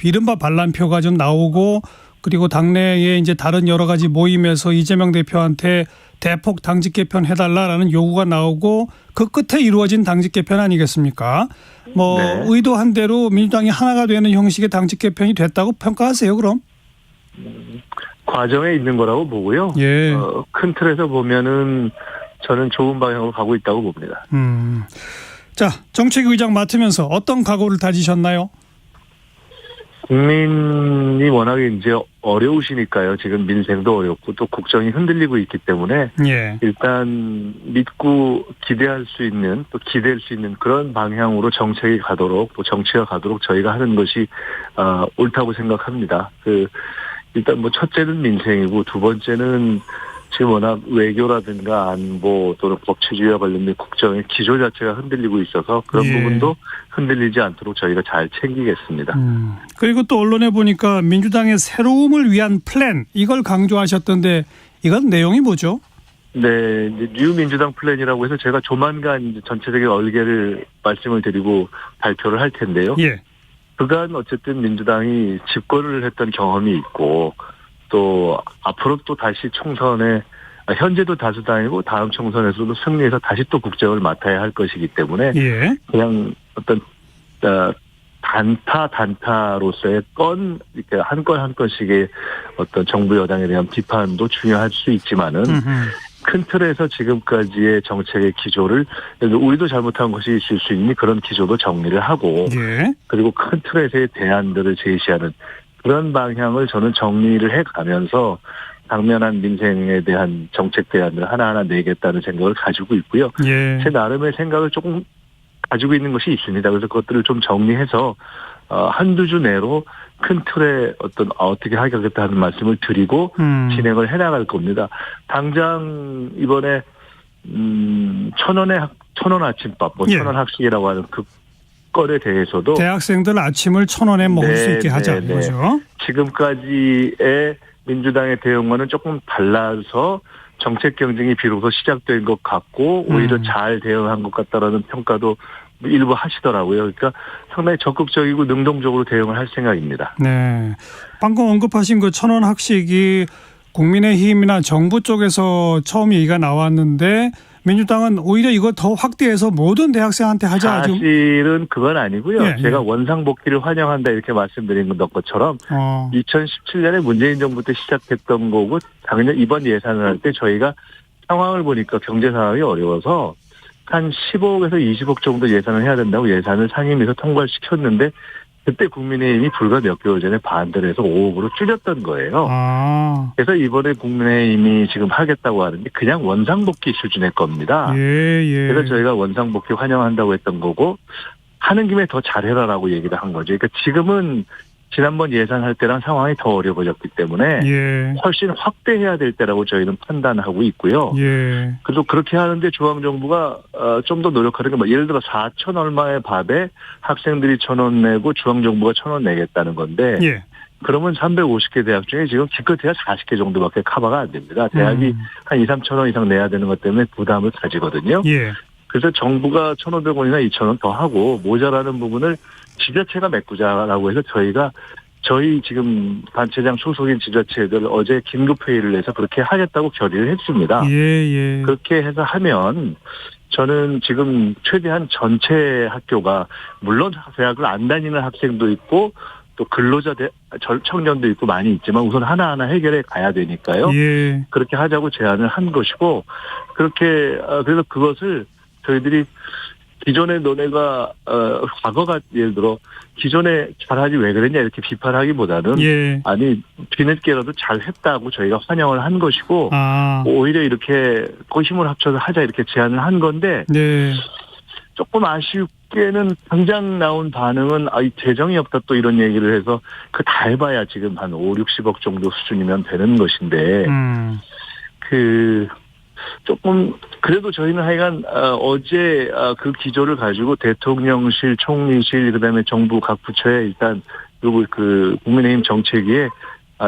이른바 반란표가 좀 나오고 그리고 당내에 이제 다른 여러 가지 모임에서 이재명 대표한테 대폭 당직 개편 해달라라는 요구가 나오고 그 끝에 이루어진 당직 개편 아니겠습니까? 네. 의도한 대로 민주당이 하나가 되는 형식의 당직 개편이 됐다고 평가하세요, 그럼? 과정에 있는 거라고 보고요. 예. 큰 틀에서 보면은 저는 좋은 방향으로 가고 있다고 봅니다. 자, 정책의장 맡으면서 어떤 각오를 다지셨나요? 국민이 워낙에 이제 어려우시니까요. 지금 민생도 어렵고 또 국정이 흔들리고 있기 때문에 예. 일단 믿고 기대할 수 있는 또 기댈 수 있는 그런 방향으로 정책이 가도록 또 정치가 가도록 저희가 하는 것이 옳다고 생각합니다. 일단 뭐 첫째는 민생이고 두 번째는 지금 워낙 외교라든가 안보 또는 법치주의와 관련된 국정의 기조 자체가 흔들리고 있어서 그런 예. 부분도 흔들리지 않도록 저희가 잘 챙기겠습니다. 그리고 또 언론에 보니까 민주당의 새로움을 위한 플랜 이걸 강조하셨던데 이건 내용이 뭐죠? 네, 이제 뉴 민주당 플랜이라고 해서 제가 조만간 이제 전체적인 얼개를 말씀을 드리고 발표를 할 텐데요. 예. 그간 어쨌든 민주당이 집권을 했던 경험이 있고 또 앞으로 또 다시 총선에 현재도 다수당이고 다음 총선에서도 승리해서 다시 또 국정을 맡아야 할 것이기 때문에 예. 그냥 어떤 단타로서의 이렇게 한 건 한 건씩의 어떤 정부 여당에 대한 비판도 중요할 수 있지만은 큰 틀에서 지금까지의 정책의 기조를 우리도 잘못한 것이 있을 수 있니 그런 기조도 정리를 하고 예. 그리고 큰 틀에서의 대안들을 제시하는 그런 방향을 저는 정리를 해가면서 당면한 민생에 대한 정책 대안을 하나하나 내겠다는 생각을 가지고 있고요. 예. 제 나름의 생각을 조금 가지고 있는 것이 있습니다. 그래서 그것들을 좀 정리해서 한두 주 내로 큰 틀에 어떻게 하겠다는 말씀을 드리고 진행을 해나갈 겁니다. 당장 이번에 천원 아침밥, 예. 천원 학식이라고 하는 그 건에 대해서도 대학생들 아침을 1,000원에 먹을 수 있게 하자 이거죠. 지금까지의 민주당의 대응과는 조금 달라서 정책 경쟁이 비로소 시작된 것 같고 오히려 잘 대응한 것 같다라는 평가도 일부 하시더라고요. 그러니까 상당히 적극적이고 능동적으로 대응을 할 생각입니다. 네. 방금 언급하신 그 1,000원 학식이 국민의힘이나 정부 쪽에서 처음 얘기가 나왔는데 민주당은 오히려 이거 더 확대해서 모든 대학생한테 하자. 사실은 그건 아니고요. 예, 제가 원상복귀를 환영한다 이렇게 말씀드린 것처럼 2017년에 문재인 정부 때 시작했던 거고 당연히 이번 예산을 할 때 저희가 상황을 보니까 경제 상황이 어려워서 한 15억에서 20억 정도 예산을 해야 된다고 예산을 상임위에서 통과를 시켰는데 그때 국민의힘이 불과 몇 개월 전에 반대를 해서 5억으로 줄였던 거예요. 그래서 이번에 국민의힘이 지금 하겠다고 하는 게 그냥 원상복귀 수준의 겁니다. 예. 그래서 저희가 원상복귀 환영한다고 했던 거고 하는 김에 더 잘해라라고 얘기를 한 거죠. 그러니까 지금은 지난번 예산할 때랑 상황이 더 어려워졌기 때문에 예. 훨씬 확대해야 될 때라고 저희는 판단하고 있고요. 예. 그래서 그렇게 하는데 중앙정부가 좀 더 노력하는 게 뭐 예를 들어 4천 얼마의 밥에 학생들이 1,000원 내고 중앙정부가 1,000원 내겠다는 건데 예. 그러면 350개 대학 중에 지금 기껏해야 40개 정도밖에 커버가 안 됩니다. 대학이 한 2, 3천 원 이상 내야 되는 것 때문에 부담을 가지거든요. 예. 그래서 정부가 1,500원이나 2,000원 더 하고 모자라는 부분을 지자체가 메꾸자라고 해서 저희 지금 단체장 소속인 지자체들 어제 긴급회의를 해서 그렇게 하겠다고 결의를 했습니다. 예. 그렇게 해서 하면 저는 지금 최대한 전체 학교가 물론 대학을 안 다니는 학생도 있고 또 근로자 청년도 있고 많이 있지만 우선 하나하나 해결해 가야 되니까요. 예. 그렇게 하자고 제안을 한 것이고 그렇게 그래서 그것을 저희들이 기존의 너네가 과거가 예를 들어 기존에 잘하지 왜 그랬냐 이렇게 비판하기보다는 예. 아니 뒤늦게라도 잘했다고 저희가 환영을 한 것이고 오히려 이렇게 힘을 합쳐서 하자 이렇게 제안을 한 건데 네. 조금 아쉽게는 당장 나온 반응은 이 재정이 없다 또 이런 얘기를 해서 그 다 해봐야 지금 한 5, 60억 정도 수준이면 되는 것인데 조금 그래도 저희는 하여간 어제 그 기조를 가지고 대통령실, 총리실 그다음에 정부 각 부처에 일단 그 국민의힘 정책위에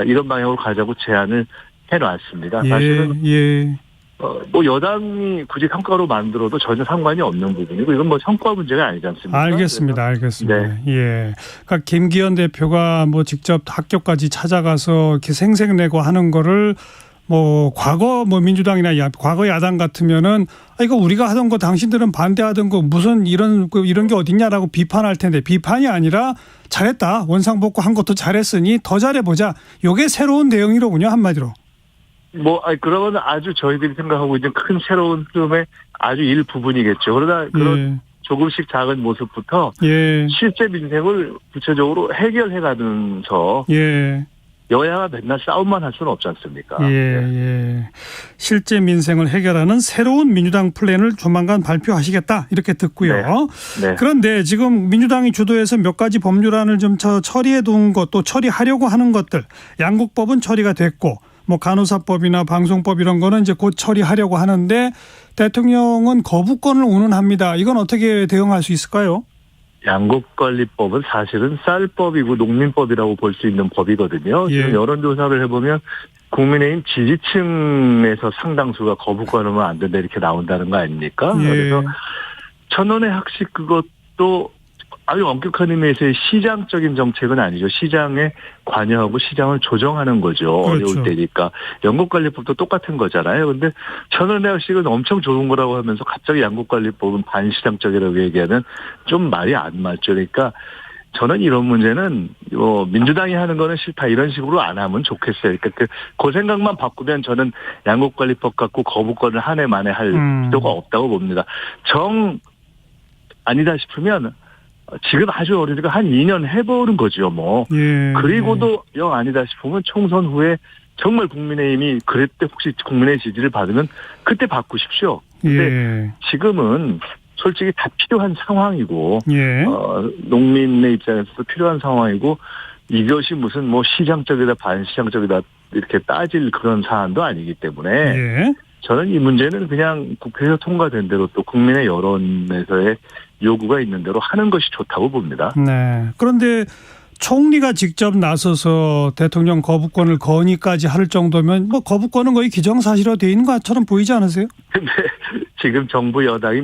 이런 방향으로 가자고 제안을 해놨습니다. 사실은 뭐 여당이 굳이 성과로 만들어도 전혀 상관이 없는 부분이고 이건 뭐 성과 문제가 아니지 않습니까? 알겠습니다. 네. 예. 그러니까 김기현 대표가 뭐 직접 학교까지 찾아가서 이렇게 생색내고 하는 거를 뭐 과거 뭐 민주당이나 과거 야당 같으면은 이거 우리가 하던 거 당신들은 반대하던 거 무슨 이런 게 어딨냐라고 비판할 텐데 비판이 아니라 잘했다 원상복구 한 것도 잘했으니 더 잘해보자. 이게 새로운 내용이로군요 한마디로. 그러면 아주 저희들이 생각하고 있는 큰 새로운 흐름의 아주 일부분이겠죠. 그러나 그런 조금씩 작은 모습부터 실제 민생을 구체적으로 해결해가면서 여야가 맨날 싸움만 할 수는 없지 않습니까? 실제 민생을 해결하는 새로운 민주당 플랜을 조만간 발표하시겠다 이렇게 듣고요. 네. 그런데 지금 민주당이 주도해서 몇 가지 법률안을 좀 처리해 둔 것 또 처리하려고 하는 것들 양국법은 처리가 됐고 뭐 간호사법이나 방송법 이런 거는 이제 곧 처리하려고 하는데 대통령은 거부권을 운운합니다. 이건 어떻게 대응할 수 있을까요? 양국관리법은 사실은 쌀법이고 농민법이라고 볼 수 있는 법이거든요. 지금 여론조사를 해보면 국민의힘 지지층에서 상당수가 거부권하면 안 된다 이렇게 나온다는 거 아닙니까? 그래서 1,000원의 학식 그것도 아주 엄격한 의미에서의 시장적인 정책은 아니죠. 시장에 관여하고 시장을 조정하는 거죠. 어려울 때니까. 양국관리법도 똑같은 거잖아요. 근데 1,000원의 학식은 엄청 좋은 거라고 하면서 갑자기 양국관리법은 반시장적이라고 얘기하면 좀 말이 안 맞죠. 그러니까 저는 이런 문제는 민주당이 하는 거는 싫다 이런 식으로 안 하면 좋겠어요. 그러니까 그 생각만 바꾸면 저는 양국관리법 갖고 거부권을 한 해 만에 할 필요가 없다고 봅니다. 아니다 싶으면 지금 아주 어리니까 한 2년 해보는 거죠, 뭐. 그리고도 영 아니다 싶으면 총선 후에 정말 국민의힘이 그랬대 혹시 국민의 지지를 받으면 그때 바꾸십시오. 근데 지금은 솔직히 다 필요한 상황이고, 농민의 입장에서도 필요한 상황이고, 이것이 무슨 뭐 시장적이다 반시장적이다 이렇게 따질 그런 사안도 아니기 때문에 저는 이 문제는 그냥 국회에서 통과된 대로 또 국민의 여론에서의 요구가 있는 대로 하는 것이 좋다고 봅니다. 네. 그런데 총리가 직접 나서서 대통령 거부권을 건의까지 할 정도면 뭐 거부권은 거의 기정사실화 돼 있는 것처럼 보이지 않으세요? 근데 지금 정부 여당이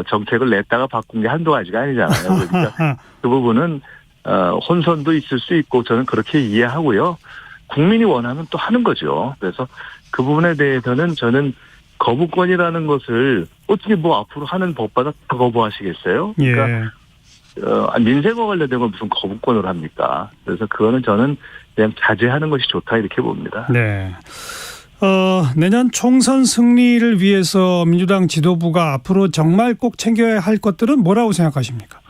정책을 냈다가 바꾼 게 한두 가지가 아니잖아요. 그러니까 그 부분은 혼선도 있을 수 있고 저는 그렇게 이해하고요. 국민이 원하면 또 하는 거죠. 그래서 그 부분에 대해서는 저는 거부권이라는 것을 어떻게 뭐 앞으로 하는 법마다 거부하시겠어요? 그러니까 민생과 관련된 건 무슨 거부권을 합니까? 그래서 그거는 저는 그냥 자제하는 것이 좋다 이렇게 봅니다. 네. 내년 총선 승리를 위해서 민주당 지도부가 앞으로 정말 꼭 챙겨야 할 것들은 뭐라고 생각하십니까?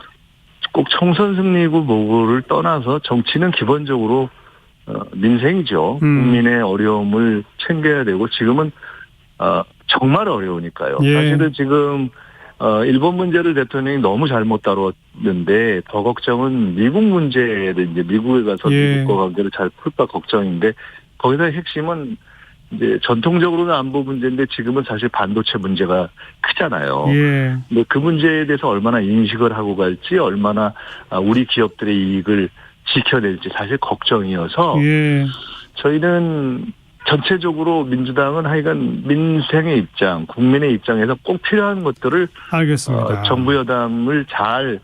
꼭 총선 승리고 뭐고를 떠나서 정치는 기본적으로 민생이죠. 국민의 어려움을 챙겨야 되고 지금은 정말 어려우니까요. 사실은 지금 일본 문제를 대통령이 너무 잘못 다뤘는데 더 걱정은 미국 문제에 이제 미국에 가서 미국과 관계를 잘 풀까 걱정인데 거기서 핵심은 이제 전통적으로는 안보 문제인데 지금은 사실 반도체 문제가 크잖아요. 근데 그 문제에 대해서 얼마나 인식을 하고 갈지 얼마나 우리 기업들의 이익을 지켜낼지 사실 걱정이어서 저희는 전체적으로 민주당은 하여간 민생의 입장, 국민의 입장에서 꼭 필요한 것들을 알겠습니다. 정부 여당을 잘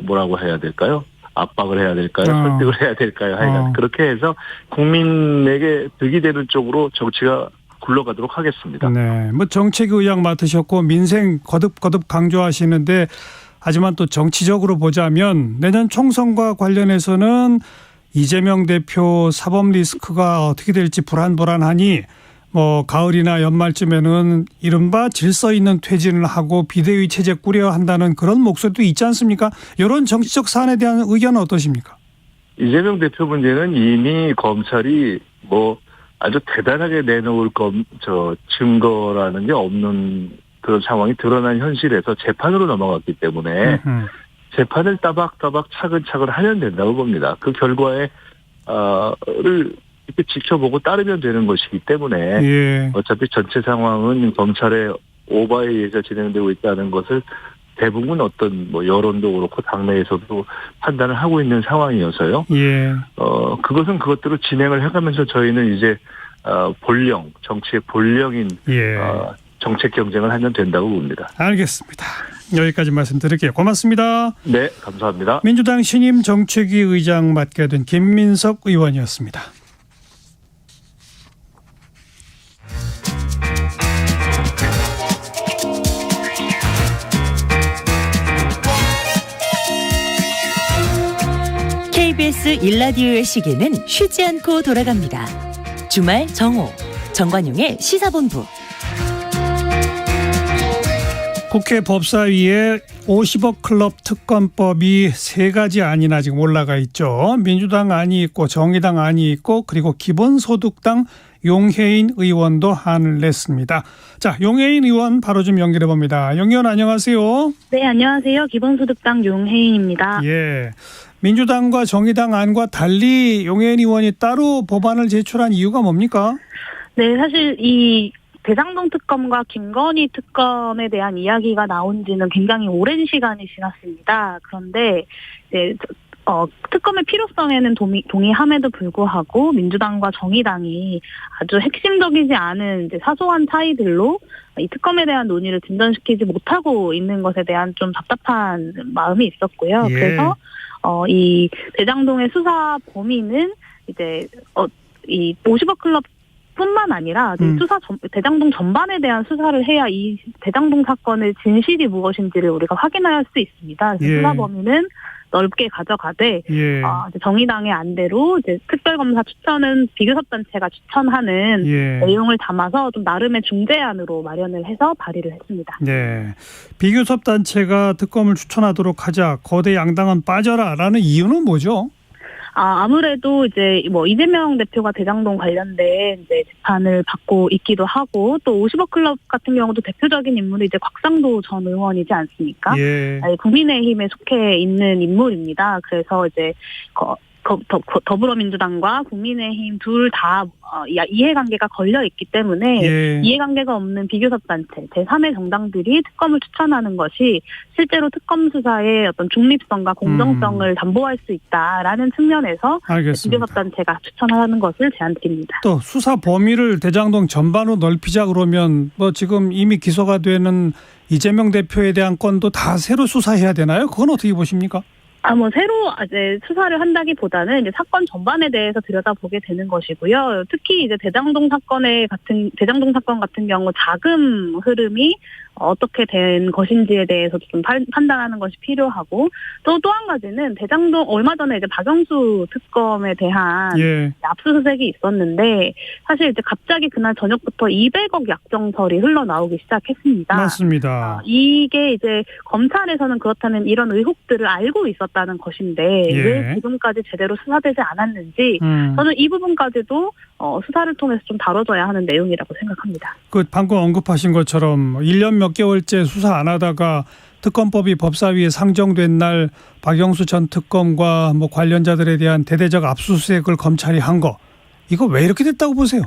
뭐라고 해야 될까요? 압박을 해야 될까요? 설득을 해야 될까요? 하여간 그렇게 해서 국민에게 득이 되는 쪽으로 정치가 굴러가도록 하겠습니다. 네, 뭐 정책 의장 맡으셨고 민생 거듭 강조하시는데 하지만 또 정치적으로 보자면 내년 총선과 관련해서는 이재명 대표 사법 리스크가 어떻게 될지 불안하니 뭐 가을이나 연말쯤에는 이른바 질서 있는 퇴진을 하고 비대위 체제 꾸려야 한다는 그런 목소리도 있지 않습니까? 이런 정치적 사안에 대한 의견은 어떠십니까? 이재명 대표 문제는 이미 검찰이 뭐 아주 대단하게 내놓을 증거라는 게 없는 그런 상황이 드러난 현실에서 재판으로 넘어갔기 때문에 재판을 따박따박 차근차근 하면 된다고 봅니다. 그 결과에 를 이렇게 지켜보고 따르면 되는 것이기 때문에 예. 어차피 전체 상황은 검찰의 오바에 의해서 진행되고 있다는 것을 대부분 어떤 뭐 여론도 그렇고 당내에서도 판단을 하고 있는 상황이어서요. 예. 그것은 그것대로 진행을 해가면서 저희는 이제 정치의 본령인 정책 경쟁을 하면 된다고 봅니다. 알겠습니다. 여기까지 말씀드릴게요. 고맙습니다. 네, 감사합니다. 민주당 신임 정책위 의장 맡게 된 김민석 의원이었습니다. KBS 1라디오의 시계는 쉬지 않고 돌아갑니다. 주말 정오, 정관용의 시사본부. 국회 법사위에 50억 클럽 특검법이 3가지 안이나 지금 올라가 있죠. 민주당 안이 있고 정의당 안이 있고 그리고 기본소득당 용혜인 의원도 안을 냈습니다. 자, 용혜인 의원 바로 좀 연결해 봅니다. 용 의원 안녕하세요. 네, 안녕하세요. 기본소득당 용혜인입니다. 예. 민주당과 정의당 안과 달리 용혜인 의원이 따로 법안을 제출한 이유가 뭡니까? 네, 사실 이 대장동 특검과 김건희 특검에 대한 이야기가 나온 지는 굉장히 오랜 시간이 지났습니다. 그런데 이제 특검의 필요성에는 동의함에도 불구하고 민주당과 정의당이 아주 핵심적이지 않은 이제 사소한 차이들로 이 특검에 대한 논의를 진전시키지 못하고 있는 것에 대한 좀 답답한 마음이 있었고요. 예. 그래서 이 대장동의 수사 범위는 이제 이 50억 클럽 뿐만 아니라 대장동 전반에 대한 수사를 해야 이 대장동 사건의 진실이 무엇인지를 우리가 확인할 수 있습니다. 그래서 예. 수사 범위는 넓게 가져가되 예. 이제 정의당의 안대로 이제 특별검사 추천은 비교섭단체가 추천하는 예. 내용을 담아서 좀 나름의 중재안으로 마련을 해서 발의를 했습니다. 네. 비교섭단체가 특검을 추천하도록 하자 거대 양당은 빠져라라는 이유는 뭐죠? 아무래도 이제 뭐 이재명 대표가 대장동 관련된 이제 재판을 받고 있기도 하고 또 50억 클럽 같은 경우도 대표적인 인물이 이제 곽상도 전 의원이지 않습니까? 예. 국민의힘에 속해 있는 인물입니다. 그래서 이제 더불어민주당과 국민의힘 둘 다 이해관계가 걸려 있기 때문에 예. 이해관계가 없는 비교섭단체 제3의 정당들이 특검을 추천하는 것이 실제로 특검 수사의 어떤 중립성과 공정성을 담보할 수 있다라는 측면에서 알겠습니다. 비교섭단체가 추천하는 것을 제안드립니다. 또 수사 범위를 대장동 전반으로 넓히자 그러면 뭐 지금 이미 기소가 되는 이재명 대표에 대한 건도 다 새로 수사해야 되나요? 그건 어떻게 보십니까? 새로 이제 수사를 한다기보다는 이제 사건 전반에 대해서 들여다보게 되는 것이고요. 특히 이제 대장동 사건 같은 경우 자금 흐름이 어떻게 된 것인지에 대해서 좀 판단하는 것이 필요하고 또 한 가지는 대장동 얼마 전에 이제 박영수 특검에 대한 예. 압수수색이 있었는데 사실 이제 갑자기 그날 저녁부터 200억 약정설이 흘러나오기 시작했습니다. 맞습니다. 이게 이제 검찰에서는 그렇다면 이런 의혹들을 알고 있었다는 것인데 예. 왜 지금까지 제대로 수사되지 않았는지 저는 이 부분까지도 수사를 통해서 좀 다뤄져야 하는 내용이라고 생각합니다. 그 방금 언급하신 것처럼 1년 몇 개월째 수사 안 하다가 특검법이 법사위에 상정된 날 박영수 전 특검과 뭐 관련자들에 대한 대대적 압수수색을 검찰이 한 거 이거 왜 이렇게 됐다고 보세요?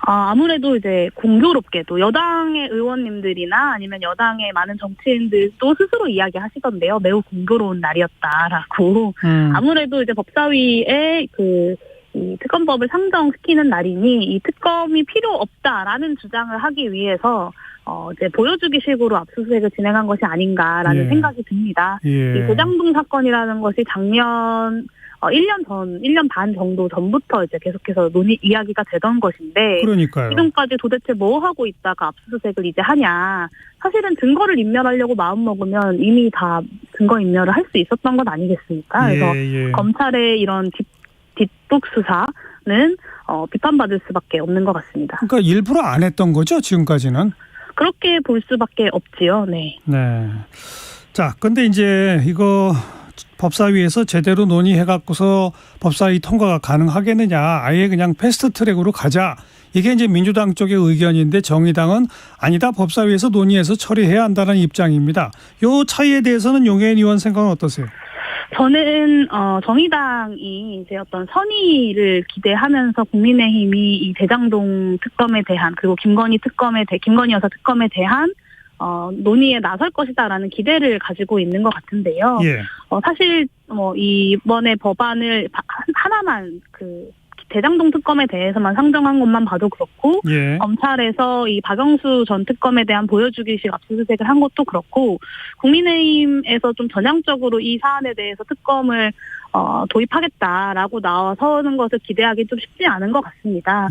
아무래도 이제 공교롭게도 여당의 의원님들이나 아니면 여당의 많은 정치인들도 스스로 이야기하시던데요. 매우 공교로운 날이었다라고. 아무래도 이제 법사위에 이 특검법을 상정시키는 날이니 이 특검이 필요 없다라는 주장을 하기 위해서 이제 보여주기식으로 압수수색을 진행한 것이 아닌가라는 생각이 듭니다. 이 대장동 사건이라는 것이 작년 1년 반 정도 전부터 이제 계속해서 이야기가 되던 것인데. 그러니까요. 지금까지 도대체 뭐 하고 있다가 압수수색을 이제 하냐. 사실은 증거를 인멸하려고 마음먹으면 이미 다 증거 인멸을 할 수 있었던 것 아니겠습니까? 그래서 검찰의 이런 뒷북 수사는 비판받을 수밖에 없는 것 같습니다. 그러니까 일부러 안 했던 거죠, 지금까지는? 그렇게 볼 수밖에 없지요. 네. 네. 자, 근데 이제 이거 법사위에서 제대로 논의해갖고서 법사위 통과가 가능하겠느냐, 아예 그냥 패스트트랙으로 가자. 이게 이제 민주당 쪽의 의견인데 정의당은 아니다, 법사위에서 논의해서 처리해야 한다는 입장입니다. 요 차이에 대해서는 용혜인 의원 생각은 어떠세요? 저는 정의당이 이제 어떤 선의를 기대하면서 국민의힘이 이 대장동 특검에 대한, 그리고 김건희 여사 특검에 대한 논의에 나설 것이다라는 기대를 가지고 있는 것 같은데요. 사실 이번에 법안을 하나만 대장동 특검에 대해서만 상정한 것만 봐도 그렇고, 검찰에서 이 박영수 전 특검에 대한 보여주기식 압수수색을 한 것도 그렇고, 국민의힘에서 좀 전향적으로 이 사안에 대해서 특검을 도입하겠다라고 나서는 것을 기대하기 좀 쉽지 않은 것 같습니다.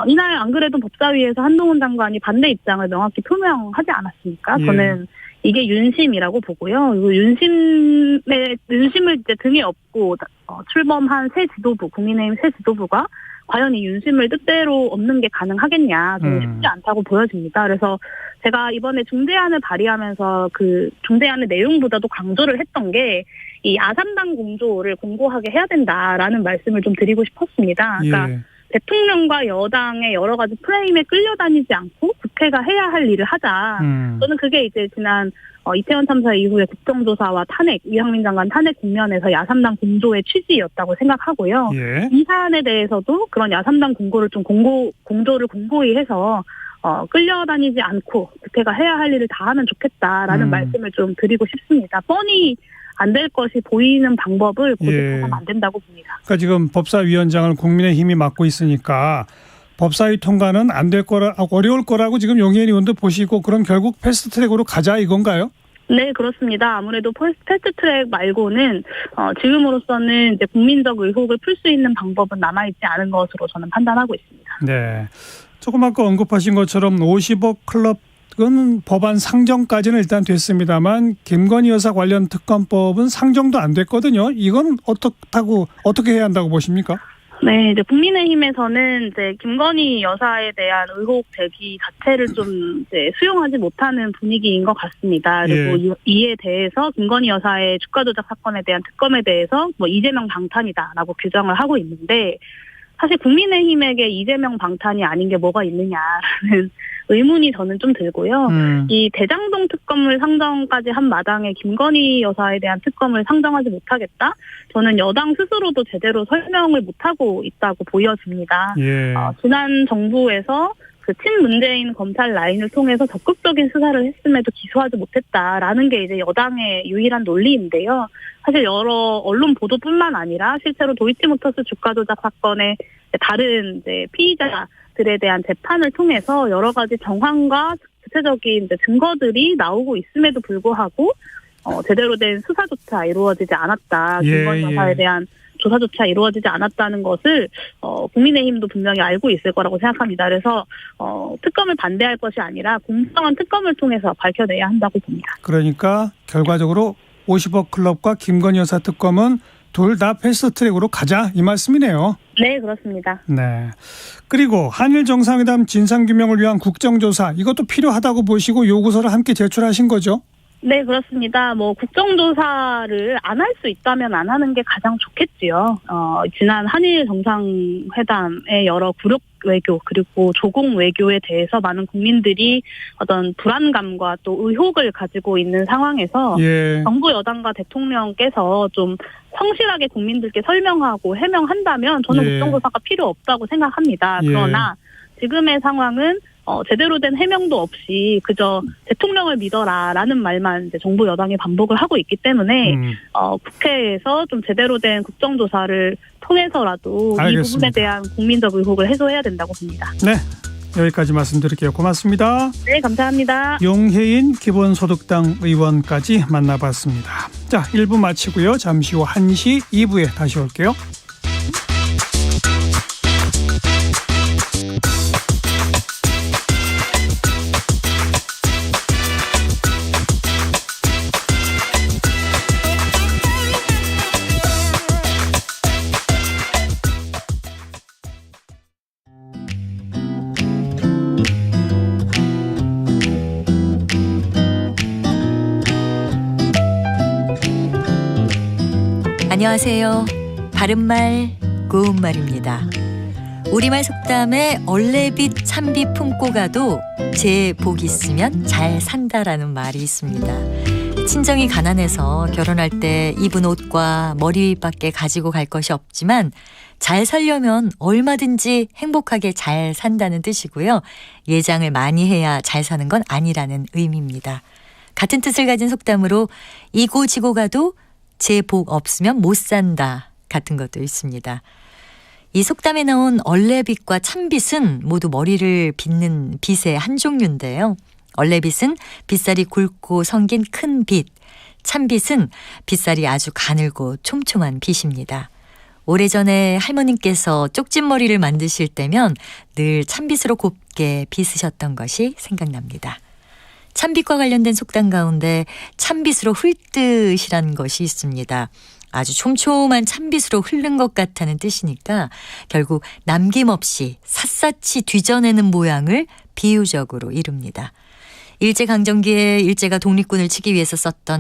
이날 안 그래도 법사위에서 한동훈 장관이 반대 입장을 명확히 표명하지 않았습니까? 저는 이게 윤심이라고 보고요. 윤심을 이제 등에 업고 출범한 새 지도부, 국민의힘 새 지도부가 과연 이 윤심을 뜻대로 없는 게 가능하겠냐, 저는 쉽지 않다고 보여집니다. 그래서 제가 이번에 중대안을 발의하면서 그 중대안의 내용보다도 강조를 했던 게 이 아산당 공조를 공고하게 해야 된다라는 말씀을 좀 드리고 싶었습니다. 그러니까 대통령과 여당의 여러 가지 프레임에 끌려다니지 않고 국회가 해야 할 일을 하자. 저는 그게 이제 지난 이태원 참사 이후에 국정조사와 탄핵, 이상민 장관 탄핵 국면에서 야삼당 공조의 취지였다고 생각하고요. 이 사안에 대해서도 그런 야삼당 공조를 공고히 해서 끌려다니지 않고 국회가 해야 할 일을 다 하면 좋겠다라는 말씀을 좀 드리고 싶습니다. 뻔히 안 될 것이 보이는 방법을 고집해서는 안 된다고 봅니다. 그러니까 지금 법사위원장을 국민의힘이 맡고 있으니까 법사위 통과는 안 될 거라, 어려울 거라고 지금 용혜인 의원도 보시고, 그럼 결국 패스트트랙으로 가자 이건가요? 네, 그렇습니다. 아무래도 패스트트랙 말고는 지금으로서는 이제 국민적 의혹을 풀 수 있는 방법은 남아있지 않은 것으로 저는 판단하고 있습니다. 네, 조금 아까 언급하신 것처럼 50억 클럽은 법안 상정까지는 일단 됐습니다만 김건희 여사 관련 특검법은 상정도 안 됐거든요. 이건 어떻게 해야 한다고 보십니까? 네, 이제 국민의힘에서는 이제 김건희 여사에 대한 의혹 제기 자체를 좀 이제 수용하지 못하는 분위기인 것 같습니다. 그리고 이에 대해서 김건희 여사의 주가 조작 사건에 대한 특검에 대해서 이재명 방탄이다라고 규정을 하고 있는데, 사실 국민의힘에게 이재명 방탄이 아닌 게 뭐가 있느냐라는 의문이 저는 좀 들고요. 이 대장동 특검을 상정까지 한 마당에 김건희 여사에 대한 특검을 상정하지 못하겠다? 저는 여당 스스로도 제대로 설명을 못하고 있다고 보여집니다. 지난 정부에서 그 친문재인 검찰 라인을 통해서 적극적인 수사를 했음에도 기소하지 못했다라는 게 이제 여당의 유일한 논리인데요. 사실 여러 언론 보도뿐만 아니라 실제로 도이치모터스 주가 조작 사건의 다른 이제 피의자들에 대한 재판을 통해서 여러 가지 정황과 구체적인 이제 증거들이 나오고 있음에도 불구하고 제대로 된 수사조차 이루어지지 않았다. 김건희 여사에 대한 조사조차 이루어지지 않았다는 것을 국민의힘도 분명히 알고 있을 거라고 생각합니다. 그래서 특검을 반대할 것이 아니라 공정한 특검을 통해서 밝혀내야 한다고 봅니다. 그러니까 결과적으로 50억 클럽과 김건희 여사 특검은 둘 다 패스트트랙으로 가자, 이 말씀이네요. 네, 그렇습니다. 네. 그리고 한일 정상회담 진상규명을 위한 국정조사, 이것도 필요하다고 보시고 요구서를 함께 제출하신 거죠? 네, 그렇습니다. 국정조사를 안 할 수 있다면 안 하는 게 가장 좋겠지요. 지난 한일 정상회담의 여러 굴욕 외교 그리고 조공 외교에 대해서 많은 국민들이 어떤 불안감과 또 의혹을 가지고 있는 상황에서 정부 여당과 대통령께서 좀 성실하게 국민들께 설명하고 해명한다면 저는 국정조사가 필요 없다고 생각합니다. 그러나 지금의 상황은 제대로 된 해명도 없이 그저 대통령을 믿어라라는 말만 이제 정부 여당이 반복을 하고 있기 때문에 국회에서 좀 제대로 된 국정조사를 통해서라도 이 알겠습니다. 부분에 대한 국민적 의혹을 해소해야 된다고 봅니다. 네, 여기까지 말씀드릴게요. 고맙습니다. 네, 감사합니다. 용혜인 기본소득당 의원까지 만나봤습니다. 자, 1부 마치고요. 잠시 후 1시 2부에 다시 올게요. 안녕하세요. 바른말 고운말입니다. 우리말 속담에 얼레빛 찬비 품고 가도 제 복 있으면 잘 산다라는 말이 있습니다. 친정이 가난해서 결혼할 때 입은 옷과 머리밖에 가지고 갈 것이 없지만 잘 살려면 얼마든지 행복하게 잘 산다는 뜻이고요. 예장을 많이 해야 잘 사는 건 아니라는 의미입니다. 같은 뜻을 가진 속담으로 이고 지고 가도 제 복 없으면 못 산다 같은 것도 있습니다. 이 속담에 나온 얼레빗과 찬빗은 모두 머리를 빗는 빗의 한 종류인데요. 얼레빗은 빗살이 굵고 성긴 큰 빗, 찬빗은 빗살이 아주 가늘고 촘촘한 빗입니다. 오래전에 할머님께서 쪽집머리를 만드실 때면 늘 찬빗으로 곱게 빗으셨던 것이 생각납니다. 찬빗과 관련된 속담 가운데 찬빗으로 훑듯이라는 것이 있습니다. 아주 촘촘한 찬빗으로 훑는 것 같다는 뜻이니까 결국 남김없이 샅샅이 뒤져내는 모양을 비유적으로 이룹니다. 일제강점기에 일제가 독립군을 치기 위해서 썼던